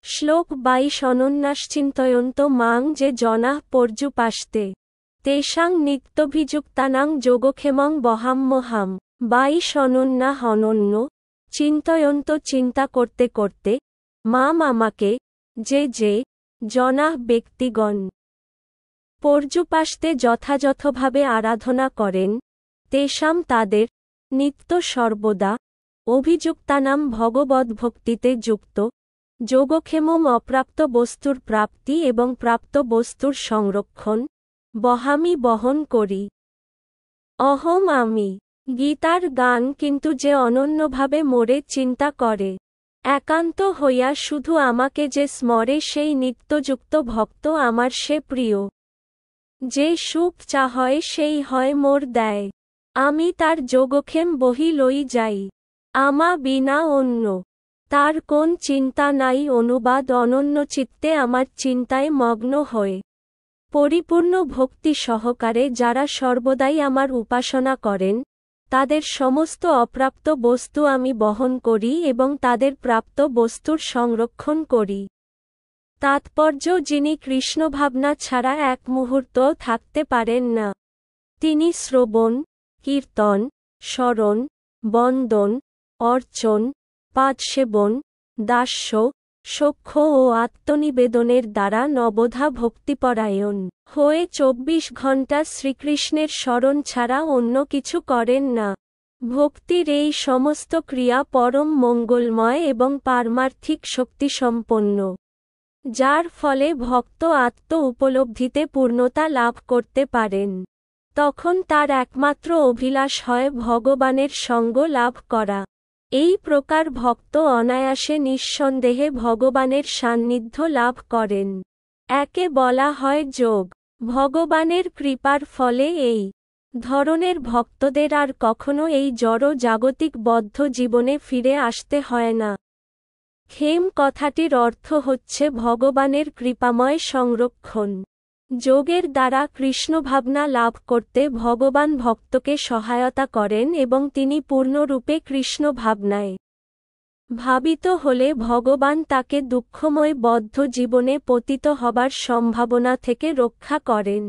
শ্লোক 22 অনন্যাশ্চিন্তয়ন্ত মাং যে জনাঃ পর্যুপাসতে তেষাং নিত্যভিযুক্তানাং যোগক্ষেমং বহাম্যহাম। 22 অনন্য চিন্তয়ন্ত চিন্তা করতে করতে মাম আমাকে যে জনাঃ ব্যক্তিগণ পর্যুপাসতে যথাযথভাবে আরাধনা করেন তেষাম তাদের নিত্য সর্বদা অভিযুক্তানাম ভগবদ্ভক্তিতে যুক্ত যোগক্ষেমম অপ্রাপ্ত বস্তুর প্রাপ্তি এবং প্রাপ্ত বস্তুর সংরক্ষণ বহামি বহন করি। অহম আমি। গীতার গান কিন্তু যে অনন্যভাবে মোরে চিন্তা করে একান্ত হইয়া শুধু আমাকে যে স্মরে সেই নিত্যযুক্ত ভক্ত আমার সে প্রিয়। যে সুখ চাহয় সেই হয় মোর দেয় আমি তার যোগক্ষেম বহি লই যাই। আমা বিনা অন্য তার কোন চিন্তা নাই অনুবাদ অনন্য চিত্তে আমার চিন্তায় মগ্ন হয়ে পরিপূর্ণ ভক্তি সহকারে যারা সর্বদাই আমার উপাসনা করেন তাদের সমস্ত অপ্রাপ্ত বস্তু আমি বহন করি এবং তাদের প্রাপ্ত বস্তুর সংরক্ষণ করি। তাৎপর্য যিনি কৃষ্ণভাবনা ছাড়া এক মুহূর্ত থাকতে পারেন না তিনি শ্রবণ কীর্তন স্মরণ বন্দন অর্চন পাদসেবন দাস্য সখ্য ও আত্মনিবেদনের দ্বারা নবধা ভক্তিপরায়ণ হয়ে 24 ঘণ্টা শ্রীকৃষ্ণের স্মরণ ছাড়া অন্য কিছু করেন না। ভক্তির এই সমস্ত ক্রিয়া পরম মঙ্গলময় এবং পারমার্থিক শক্তিসম্পন্ন যার ফলে ভক্ত আত্ম উপলব্ধিতে পূর্ণতা লাভ করতে পারেন। তখন তার একমাত্র অভিলাষ হয় ভগবানের সঙ্গ লাভ করা। এই প্রকার ভক্ত অনায়াসে নিঃসন্দেহে ভগবানের সান্নিধ্য লাভ করেন। একে বলা হয় যোগ। ভগবানের কৃপার ফলে এই ধরনের ভক্তদের আর কখনো এই জড় জাগতিক বদ্ধ জীবনে ফিরে আসতে হয় না। ক্ষেম কথাটির অর্থ হচ্ছে ভগবানের কৃপাময় সংরক্ষণ। যোগের দ্বারা কৃষ্ণভাবনা লাভ করতে ভগবান ভক্তকে সহায়তা করেন এবং তিনি পূর্ণরূপে কৃষ্ণ ভাবনায় ভাবিত হলে ভগবান তাকে দুঃখময় বদ্ধ জীবনে পতিত হবার সম্ভাবনা থেকে রক্ষা করেন।